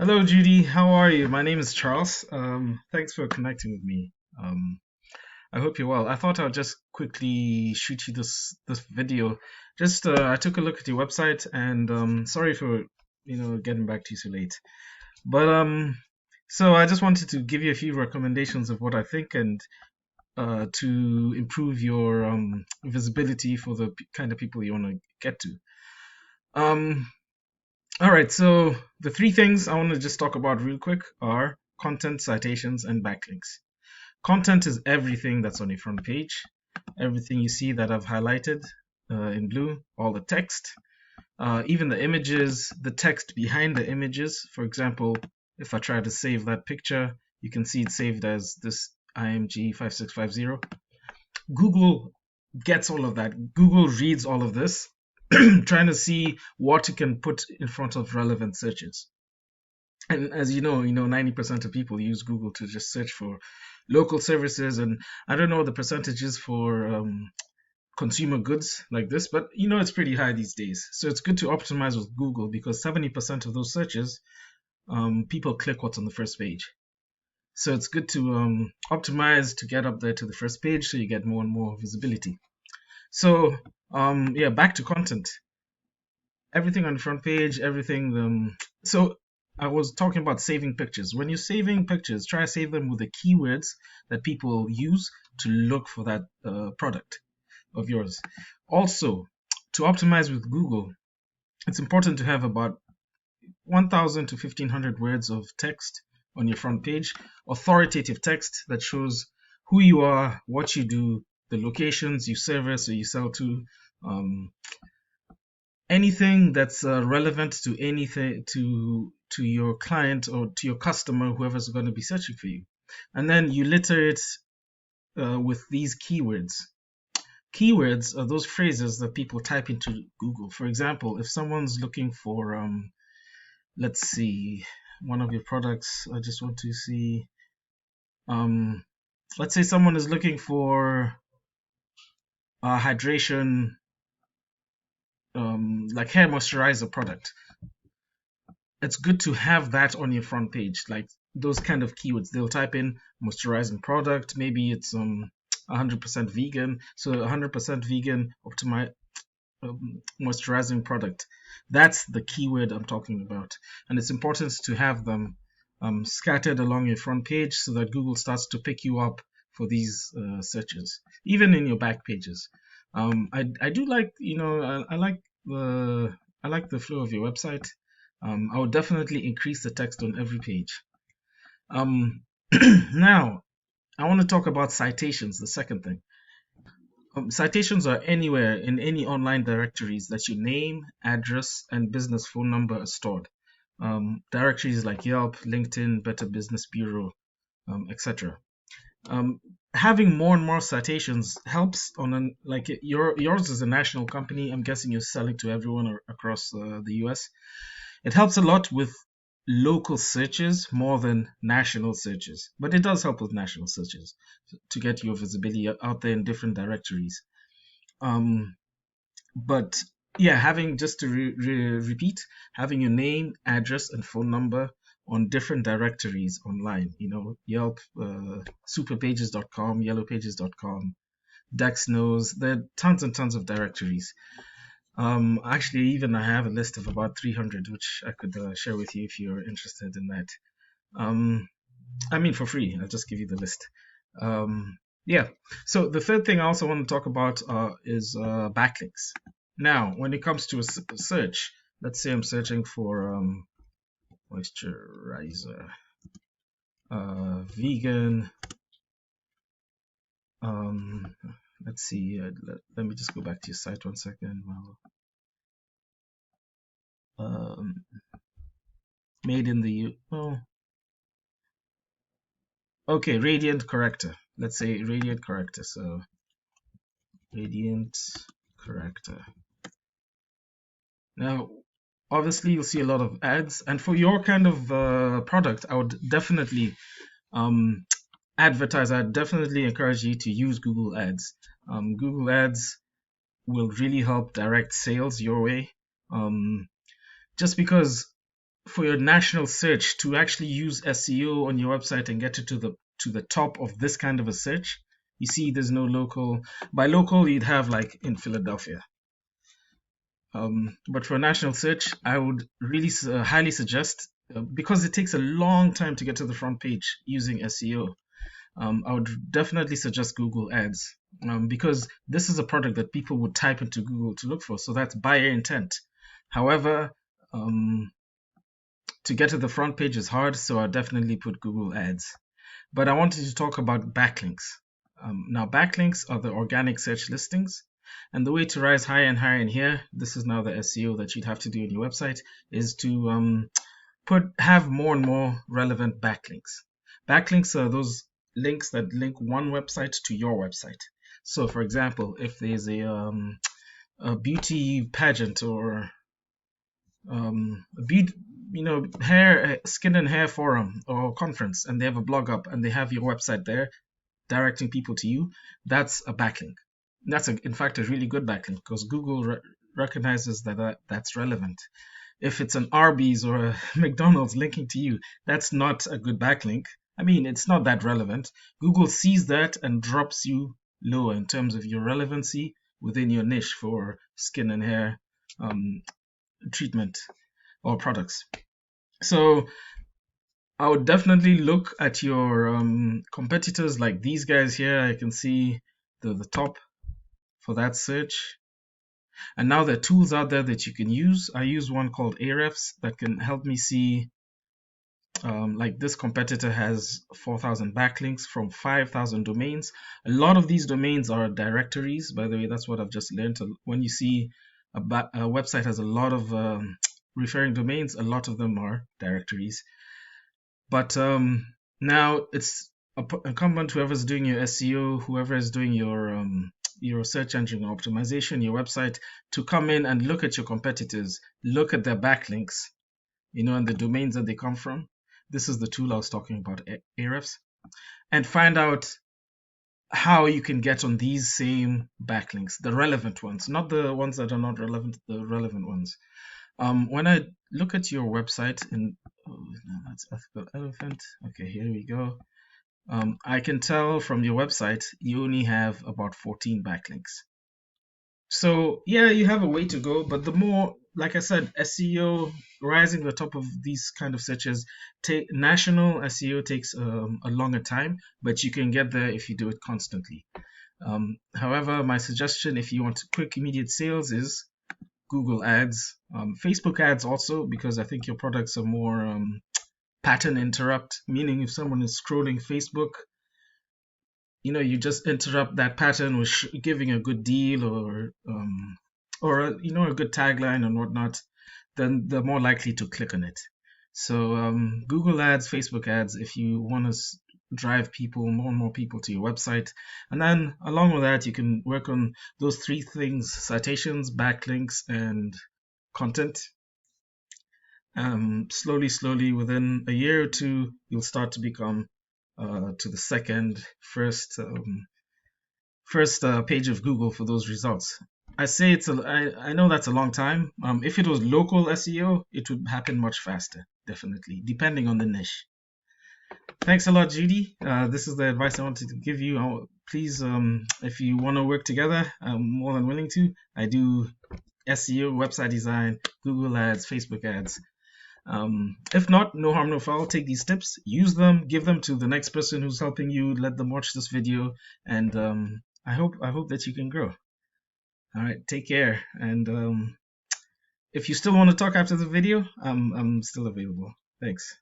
Hello, Judy. How are you? My name is Charles. Thanks for connecting with me. Um, I hope you're well. I thought I'll just quickly shoot you this video. Just I took a look at your website, and sorry for getting back to you so late. But so I just wanted to give you a few recommendations of what I think and to improve your visibility for the kind of people you want to get to. Um, All right, so the three things I want to just talk about real quick are content, citations, and backlinks. Content is everything that's on your front page, everything you see that I've highlighted in blue, all the text, even the images, the text behind the images. For example, if I try to save that picture, you can see it saved as this IMG 5650. Google gets all of that. Google reads all of this, trying to see what it can put in front of relevant searches. And as you know, 90% of people use Google to just search for local services, and I don't know the percentages for consumer goods like this, but it's pretty high these days. So it's good to optimize with Google because 70% of those searches, people click what's on the first page. So it's good to optimize to get up there to the first page so you get more and more visibility. So yeah, back to content. Everything on the front page, everything. So I was talking about saving pictures. When you're saving pictures, try to save them with the keywords that people use to look for that product of yours. Also, to optimize with Google, it's important to have about 1,000 to 1,500 words of text on your front page, authoritative text that shows who you are, what you do, the locations you service or you sell to, um, anything that's relevant to anything to your client or to your customer, whoever's going to be searching for you, and then you litter it with these keywords. Keywords are those phrases that people type into Google. For example, if someone's looking for let's see, one of your products, I just want to see, um let's say someone is looking for hydration, like hair moisturizer product. It's good to have that on your front page, like those kind of keywords. They'll type in moisturizing product, maybe it's 100% vegan, so 100% vegan moisturizing product. That's the keyword I'm talking about, and it's important to have them scattered along your front page so that Google starts to pick you up for these searches, even in your back pages. I do like, I like the flow of your website. I would definitely increase the text on every page. Um, Now, I want to talk about citations, the second thing. Citations are anywhere in any online directories that your name, address, and business phone number are stored. Directories like Yelp, LinkedIn, Better Business Bureau, etc. Having more and more citations helps on like yours is a national company. I'm guessing you're selling to everyone across the US. It helps a lot with local searches more than national searches, but it does help with national searches to get your visibility out there in different directories. Um, but yeah, having just to repeat, having your name, address, and phone number on different directories online, Yelp, superpages.com, yellowpages.com, Dex knows, there are tons and tons of directories. Actually, even I have a list of about 300, which I could share with you if you're interested in that. Um, I mean, for free. I'll just give you the list. Yeah. So the third thing I also want to talk about is backlinks. Now, when it comes to a search, let's say I'm searching for moisturizer, vegan. Um, let's see. Let me just go back to your site 1 second. Um, made in the U. Oh, okay. Radiant corrector. Let's say radiant corrector. So radiant corrector. Now, obviously, you'll see a lot of ads, and for your kind of product, I would definitely um, advertise. I'd definitely encourage you to use Google Ads. Google Ads will really help direct sales your way. Just because for your national search to actually use SEO on your website and get it to the top of this kind of a search, you see there's no local. By local, you'd have like in Philadelphia. But for a national search, I would really highly suggest, because it takes a long time to get to the front page using SEO. I would definitely suggest Google Ads, because this is a product that people would type into Google to look for. So that's buyer intent. However, to get to the front page is hard, so I definitely put Google Ads. But I wanted to talk about backlinks. Now, backlinks are the organic search listings. And the way to rise higher and higher in here, this is now the SEO that you'd have to do on your website, is to have more and more relevant backlinks. Backlinks are those links that link one website to your website. So, for example, if there's a beauty pageant or hair, skin and hair forum or conference, and they have a blog up and they have your website there directing people to you, that's a backlink. That's in fact a really good backlink, because Google recognizes that's relevant. If it's an Arby's or a McDonald's linking to you, that's not a good backlink. I mean, it's not that relevant. Google sees that and drops you lower in terms of your relevancy within your niche for skin and hair treatment or products. So I would definitely look at your competitors, like these guys here. I can see the top for that search. And now there are tools out there that you can use. I use one called Ahrefs that can help me see, like this competitor has 4,000 backlinks from 5,000 domains. A lot of these domains are directories. By the way, that's what I've just learned. When you see a website has a lot of referring domains, a lot of them are directories. But now it's incumbent whoever's doing your SEO, whoever is doing your search engine optimization, your website, to come in and look at your competitors, look at their backlinks, and the domains that they come from. This is the tool I was talking about, Ahrefs, and find out how you can get on these same backlinks, the relevant ones, not the ones that are not relevant, the relevant ones. When I look at your website, and that's ethical elephant. Okay, here we go. I can tell from your website you only have about 14 backlinks. So yeah, you have a way to go, but the more, like I said, SEO rising to the top of these kind of searches, national SEO takes a longer time, but you can get there if you do it constantly. However, my suggestion, if you want quick, immediate sales, is Google Ads, Facebook Ads also, because I think your products are more pattern interrupt, meaning if someone is scrolling Facebook, you just interrupt that pattern with giving a good deal or a good tagline and whatnot, then they're more likely to click on it. So Google Ads, Facebook Ads, if you want to drive more and more people to your website. And then along with that, you can work on those three things: citations, backlinks, and content. Slowly, within a year or two, you'll start to become to the first page of Google for those results. I say I know that's a long time. If it was local SEO, it would happen much faster, definitely, depending on the niche. Thanks a lot, Judy. This is the advice I wanted to give you. Please, if you want to work together, I'm more than willing to. I do SEO, website design, Google Ads, Facebook Ads. If not, no harm, no foul. Take these tips, use them, give them to the next person who's helping you. Let them watch this video, and I hope that you can grow. All right, take care. And if you still want to talk after the video, I'm still available. Thanks.